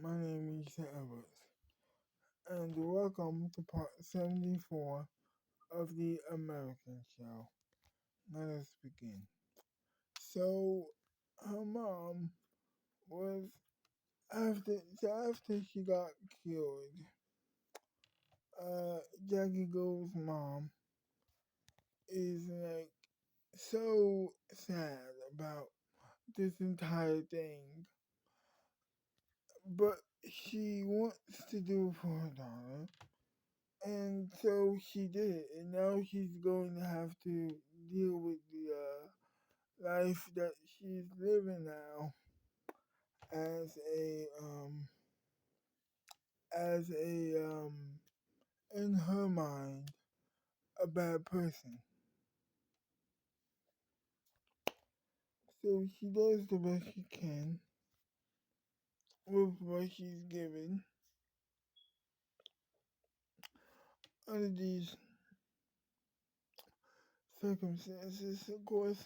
My name is Yusef, and welcome to part 74 of the American Show. Let us begin. So, her mom was after she got killed. Jackie Gold's mom is like so sad about this entire thing, but she wants to do it for her daughter. And so she did it, and now she's going to have to deal with the life that she's living now as a in her mind, a bad person. So she does the best she can with what she's given under these circumstances, of course.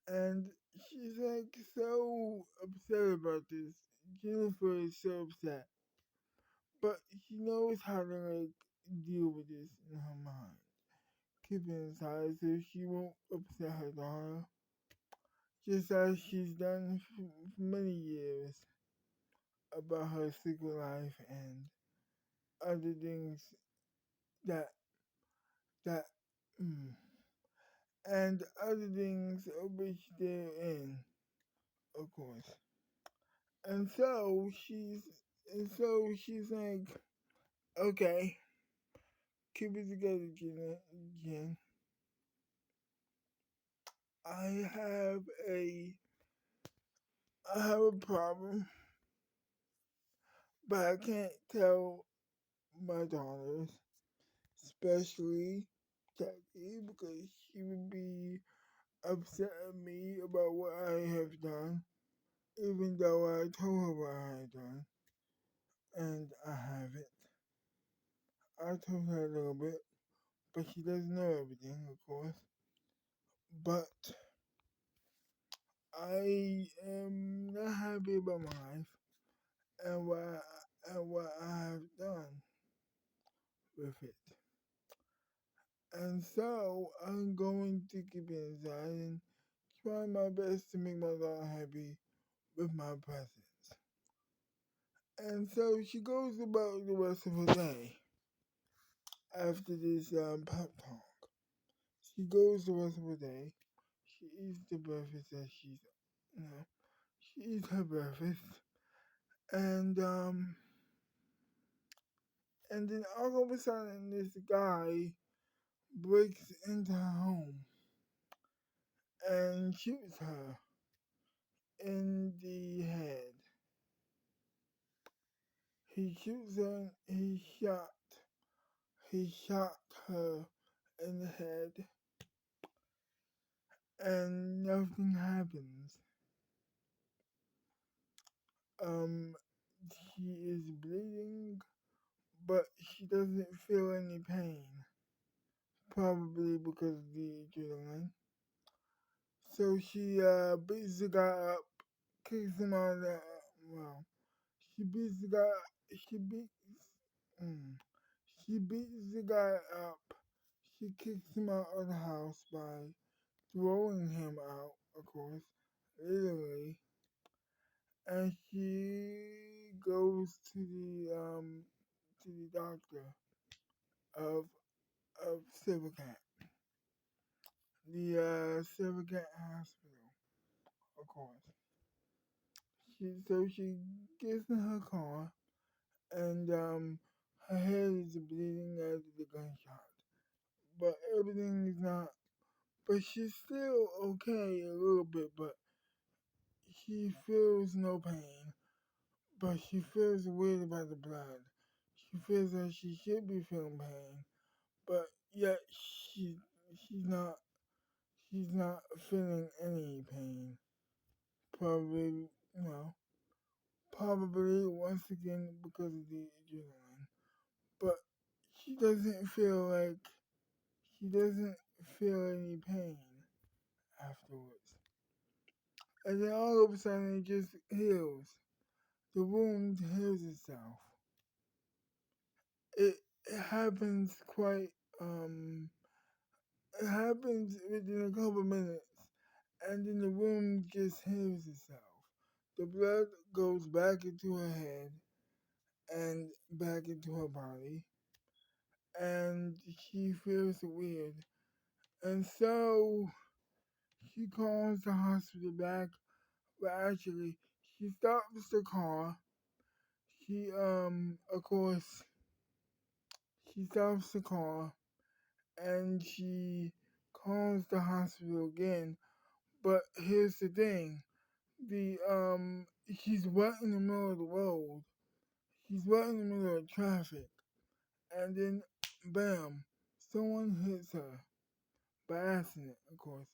And she's like so upset about this. Jennifer is so upset, but she knows how to like deal with this in her mind. Keep it inside so she won't upset her daughter, just as she's done for many years about her secret life and other things that that mm, and other things of which they're in, of course. And so she's like, okay, keep it together, Jen. I have a I have a problem, but I can't tell my daughters, especially Jackie, because she would be upset at me about what I have done, even though I told her what I had done, and I haven't. I told her a little bit, but she doesn't know everything, of course. But I am not happy about my life and what I have done with it. And so I'm going to keep it inside and try my best to make my daughter happy with my presence. And so she goes about the rest of her day after this pep talk. She goes the rest of her day. She eats the breakfast that you know, she eats her breakfast, and um, and then all of a sudden this guy breaks into her home and shoots her in the head. He shoots her. He shot her in the head, and nothing happens. Um, she is bleeding, but she doesn't feel any pain, probably because of the adrenaline. So she beats the guy up, kicks him out of the well. She beats the guy. She beats. Mm, she beats the guy up. She kicks him out of the house by throwing him out, of course, literally. And she goes to the doctor of Silver Cat, the Silver Cat Hospital, of course. So she gets in her car, and her head is bleeding after the gunshot, but everything is not. But she's still okay a little bit, but she feels no pain. But she feels weird about the blood. She feels that she should be feeling pain, but yet she's not she's not feeling any pain. Probably probably once again because of the adrenaline. But she doesn't feel like she doesn't feel any pain afterwards. And then all of a sudden it just heals. the wound heals itself. It happens quite it happens within a couple minutes, and then the wound just heals itself. The blood goes back into her head and back into her body, and she feels weird. And so she calls the hospital back, but actually she stops the car. Of course, she stops the car and she calls the hospital again. But here's the thing: she's right in the middle of the road. She's right in the middle of traffic, and then, bam, someone hits her by accident, of course.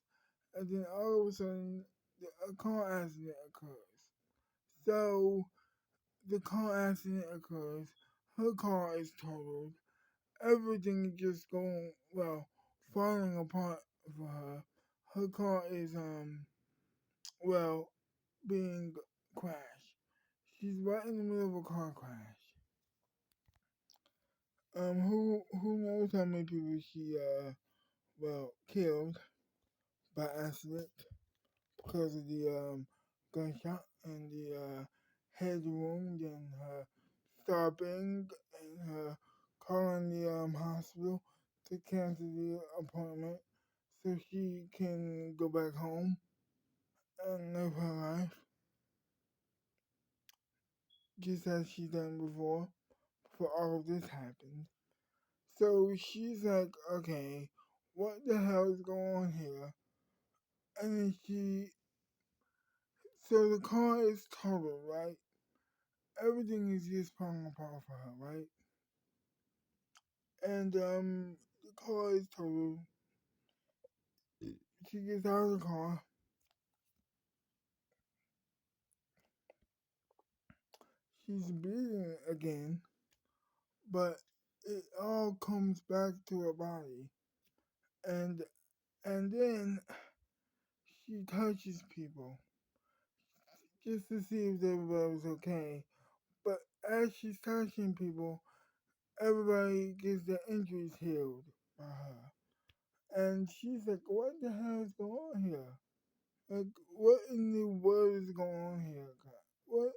And then all of a sudden, a car accident occurs. So the car accident occurs. Her car is totaled. Everything is just going well, falling apart for her. Her car is well being crashed. She's right in the middle of a car crash. Who knows how many people she well killed by accident because of the gunshot and the head wound and her stopping and her calling the hospital to cancel the appointment so she can go back home and live her life just as she done before all of this happened. So she's like, okay, what the hell is going on here? And then so the car is totaled, right? Everything is just falling apart for her, right? And the car is totaled. She gets out of the car. She's bleeding again, but it all comes back to her body. And and then she touches people just to see if everybody was okay. But as she's touching people, everybody gets their injuries healed by her. And she's like, what the hell is going on here? Like, what in the world is going on here, God?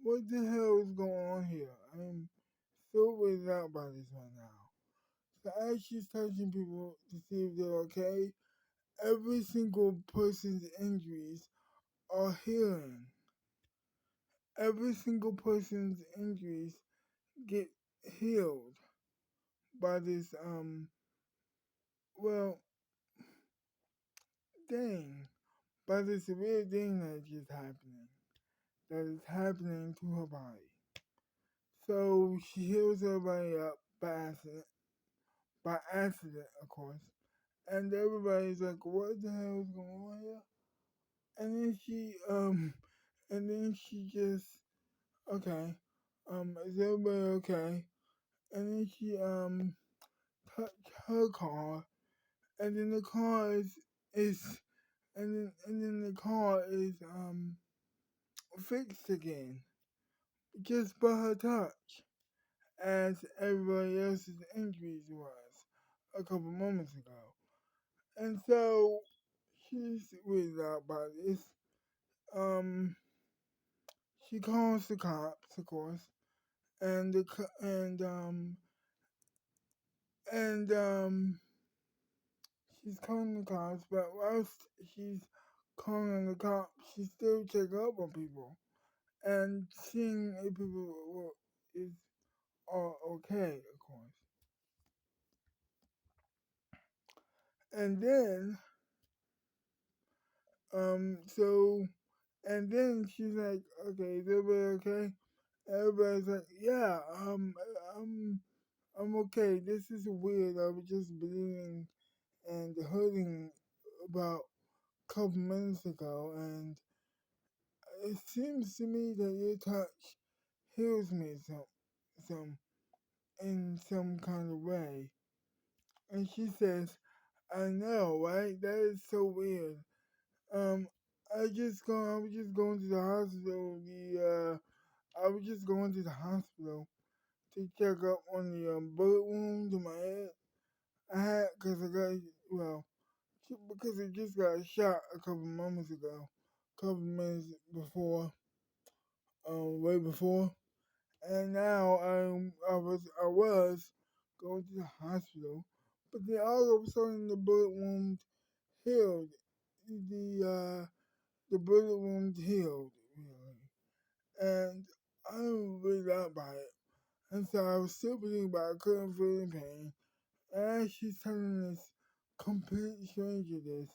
What the hell is going on here? I'm so weirded out by this right now. So as she's touching people to see if they're okay, every single person's injuries are healing. Every single person's injuries get healed by this well thing. By this weird thing that's just happening. That is happening to her body. So she heals everybody up by accident, of course. And everybody's like, what the hell is going on here? And then she just, okay, is everybody okay? And then she, touched her car, and then the car is, and then the car is, fixed again, just by her touch, as everybody else's injuries was a couple moments ago. And so, she's weirded out by this. Um, she calls the cops, of course, and the and she's calling the cops. But whilst she's calling the cops, she still check up on people and seeing if people is are okay, of course. And then so and then she's like, okay, is everybody okay? Everybody's like, yeah, I'm okay. This is weird. I was just bleeding and hurting about a couple minutes ago, and it seems to me that your touch heals me some in some kind of way. And she says, I know, right? That is so weird. Um, I was just going to the hospital I was just going to the hospital to check up on the bullet wound in my head. I had, cause I got, well, because I just got shot a couple moments ago, couple minutes before, way before, and now I was going to the hospital, but then all of a sudden the bullet wound healed. The bullet wound healed, really, and I was really out by it. And so I was still bleeding, but I couldn't feel any pain. And as she's telling this complete stranger this,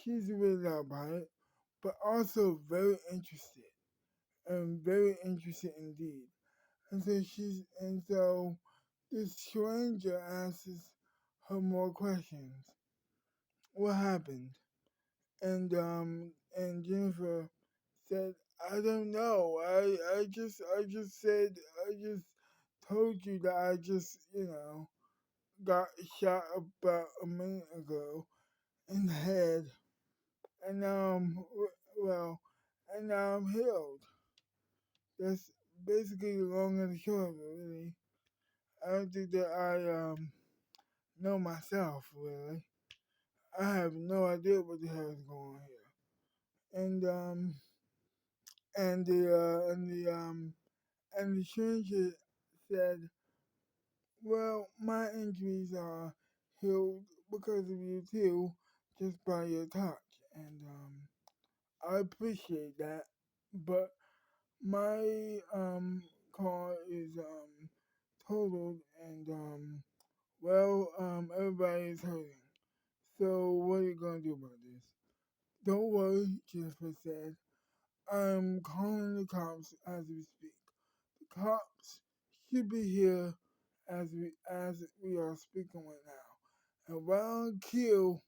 she's really out by it, but also very interested indeed. And so this stranger asks her more questions. What happened? And Jennifer said, I don't know. I just told you that I just, got shot about a minute ago in the head, and well, and now I'm healed. That's basically the long and the short of it, really. I don't think that I know myself, really. I have no idea what the hell is going on here. And the stranger said, well, my injuries are healed because of you too, just by your touch. And I appreciate that. But my car is totaled, and everybody is hurting. So what are you gonna do about this? Don't worry, Jennifer said. I'm calling the cops as we speak. The cops should be here as we are speaking right now. And around kill,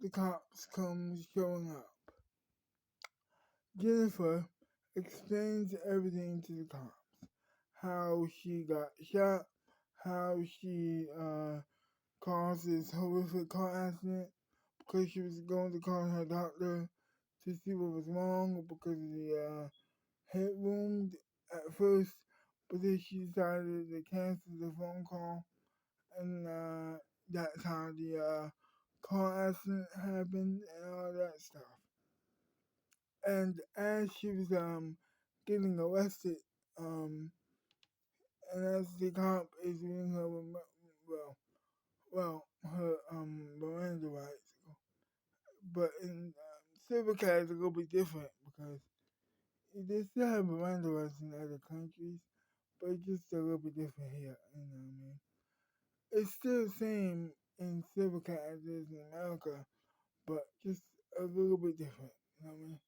the cops come showing up. Jennifer explains everything to the cops. How she got shot, how she caused this horrific car accident because she was going to call her doctor to see what was wrong because of the head wound at first, but then she decided to cancel the phone call, and that's how the car accident happened and all that stuff. And as she was getting arrested, um, and as the cop is reading her her Miranda rights, but in civil case it's a little bit different because they still have Miranda rights in other countries, but it's just a little bit different here. You know what I mean? It's still the same in civil case as it is in America, but just a little bit different. You know what I mean?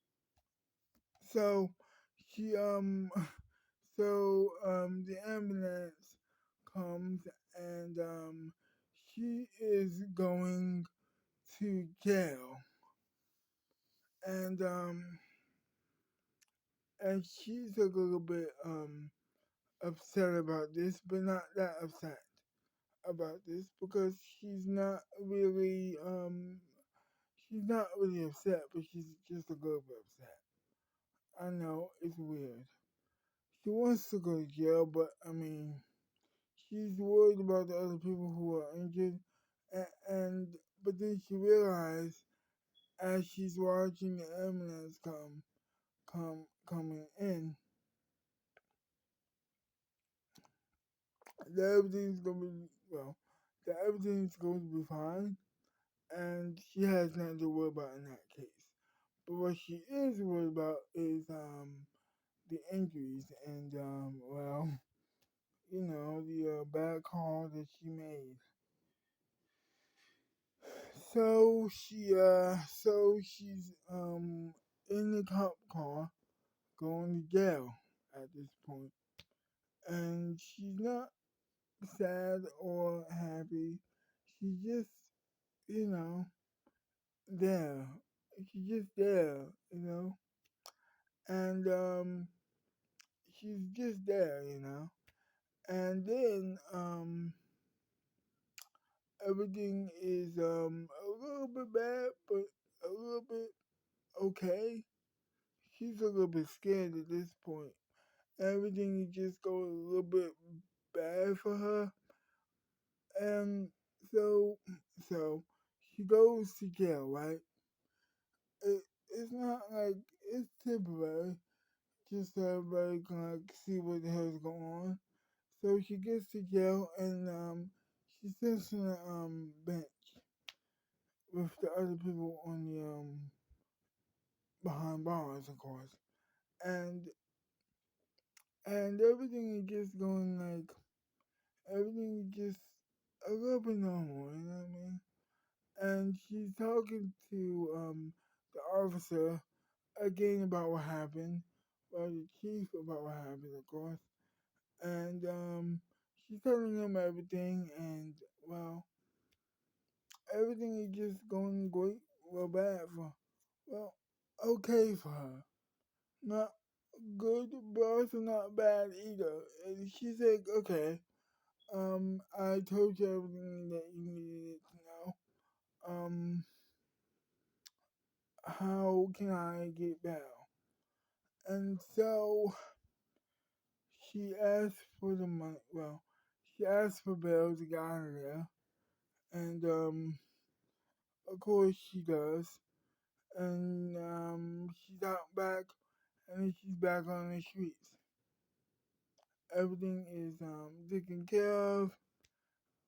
So she the ambulance comes, and she is going to jail, and she's a little bit upset about this, but not that upset about this because she's not really upset, but she's just a little bit upset. I know it's weird. She wants to go to jail, but I mean, she's worried about the other people who are injured, and but then she realized as she's watching the ambulance coming in that everything's gonna be that everything's going to be fine, and she has nothing to worry about in that case. But what she is worried about is the injuries and the bad call that she made. So she's in the cop car going to jail at this point, and she's not sad or happy. She's just you know there. She's just there, and she's just there, and then everything is a little bit bad, but a little bit okay. She's a little bit scared at this point, everything just goes a little bit bad for her, and so so she goes to jail, right? It, it's not like it's temporary, just so everybody can like see what the hell's going on. So she gets to jail and she sits on the bench with the other people on the behind bars, of course, and everything is just going like everything is just a little bit normal, you know what I mean? And she's talking to the officer again about what happened, or the chief about what happened, of course, and she's telling him everything, and well, everything is just going great, well, bad for, well, okay for her, not good, but also not bad either. And she's like, okay, I told you everything that you needed to know. How can I get bail? And so she asked for the money. Well, she asked for bail to get out of there, and of course she does. And she's out back, and then she's back on the streets. Everything is taken care of.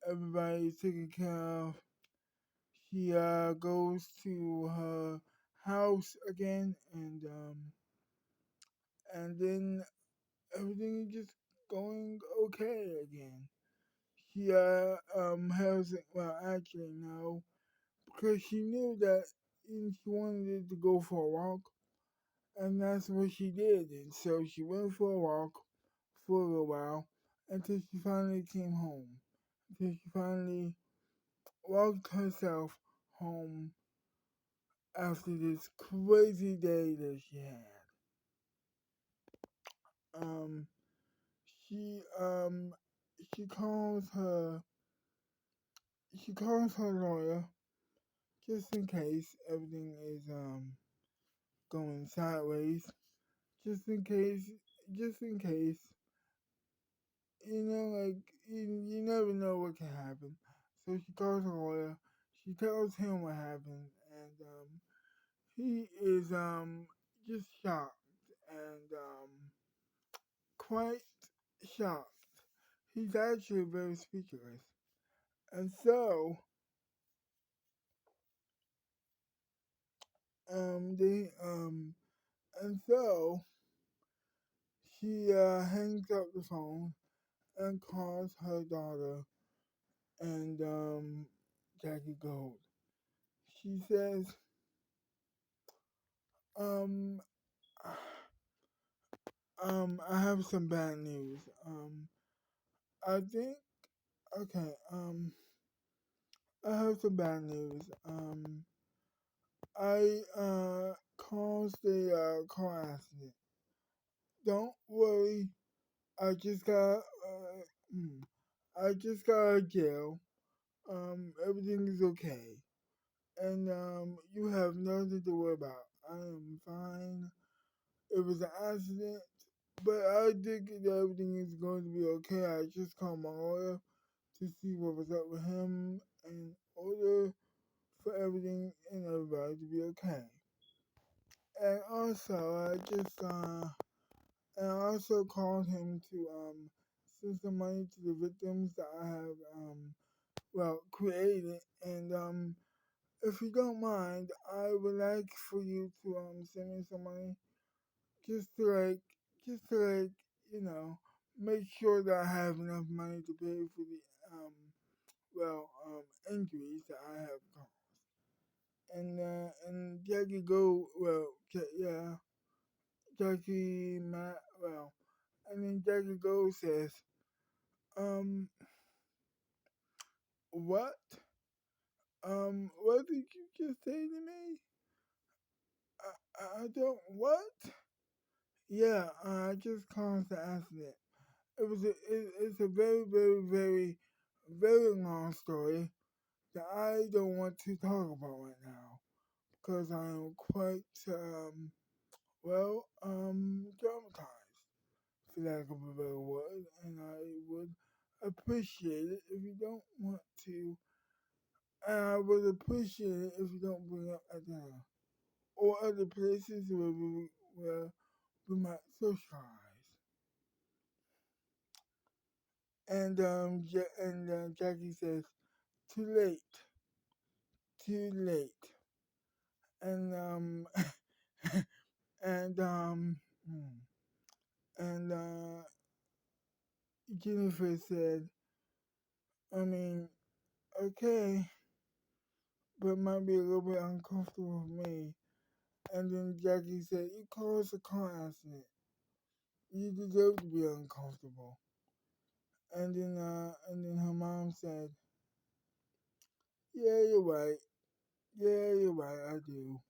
Everybody is taken care of. She goes to her house again, and then everything is just going okay again. She has well actually no, because she knew that she wanted to go for a walk, and that's what she did. And so she went for a walk for a little while until she finally came home. Until she finally walked herself home after this crazy day that she had. Um, she um she calls her lawyer just in case everything is going sideways. Just in case, just in case, like you never know what can happen. So she calls her lawyer. She tells him what happened, and he is just shocked and quite shocked. He's actually very speechless. And so, they, and so she hangs up the phone and calls her daughter and Jackie Gold. She says, um, I have some bad news. I think, okay, I have some bad news. I caused a car accident. Don't worry, I just got mm, I just got out of jail. Everything is okay, and you have nothing to worry about. I am fine. It was an accident, but I think that everything is going to be okay. I just called my lawyer to see what was up with him in order for everything and everybody to be okay. And also, I also called him to send some money to the victims that I have created. And if you don't mind, I would like for you to send me some money just to like you know make sure that I have enough money to pay for the injuries that I have caused. And Jackie go yeah, Jackie Matt and then Jackie Go says, um what what did you just say to me? I don't what? Yeah, I just caused the accident. It's a very, very, very, very long story that I don't want to talk about right now because I am quite traumatized. for lack of a better word, and I would appreciate it if you don't want to. And I would appreciate it if you don't bring up Atlanta or other places where we might socialize. And Jackie says, too late, too late. And and hmm, and Jennifer said, I mean, okay, but it might be a little bit uncomfortable for me. And then Jackie said, you caused a car accident. You deserve to be uncomfortable. And then her mom said, yeah, you're right. Yeah, you're right, I do.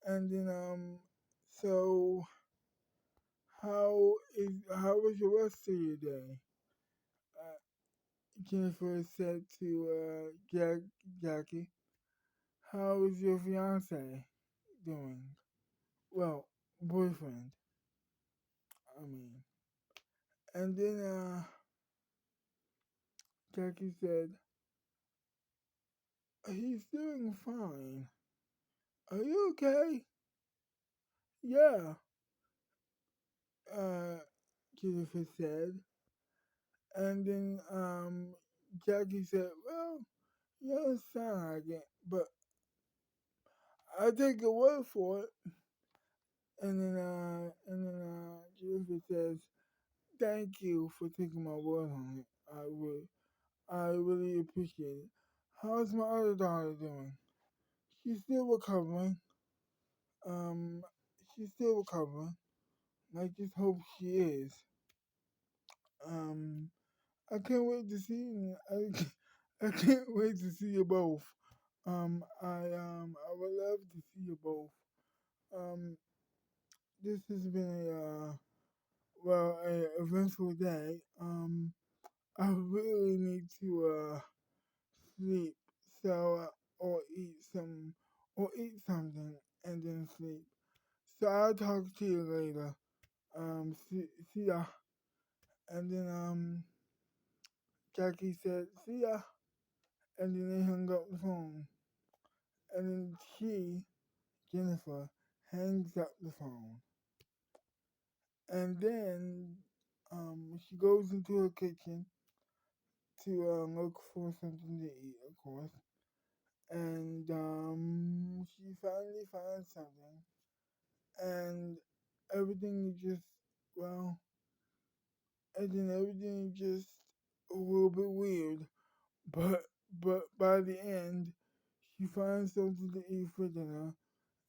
And then so how was your rest of your day? Uh, Jennifer said to Jackie, how is your fiance doing? Well, boyfriend, I mean. And then Jackie said, he's doing fine. Are you okay? Yeah, uh, Jennifer said. And then Jackie said, well, you don't sound like it, but I take your word for it. And then Jennifer says, thank you for taking my word on it. I really appreciate it. How's my other daughter doing? She's still recovering. Um, she's still recovering. I just hope she is. Um, I can't wait to see. I can't wait to see you both. I would love to see you both. Um, this has been a eventful day. I really need to sleep, so or eat something and then sleep. So I'll talk to you later. See ya. And then Jackie said, see ya. And then they hung up the phone. And then Jennifer, hangs up the phone. And then she goes into her kitchen to look for something to eat, of course. And she finally finds something. And everything is just, well, and then everything is just a little bit weird. But by the end, she finds something to eat for dinner,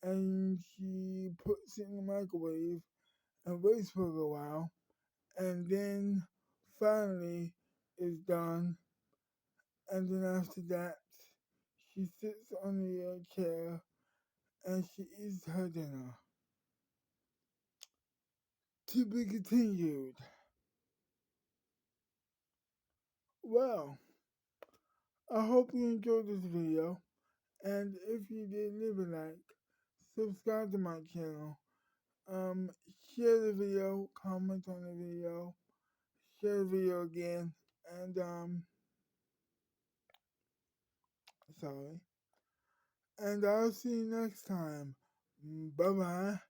and she puts it in the microwave and waits for a little while, and then finally it's done. And then after that, she sits on the chair and she eats her dinner. To be continued. Well, I hope you enjoyed this video, and if you did, leave a like, subscribe to my channel, um, share the video, comment on the video, share the video again, and sorry, and I'll see you next time. Bye bye.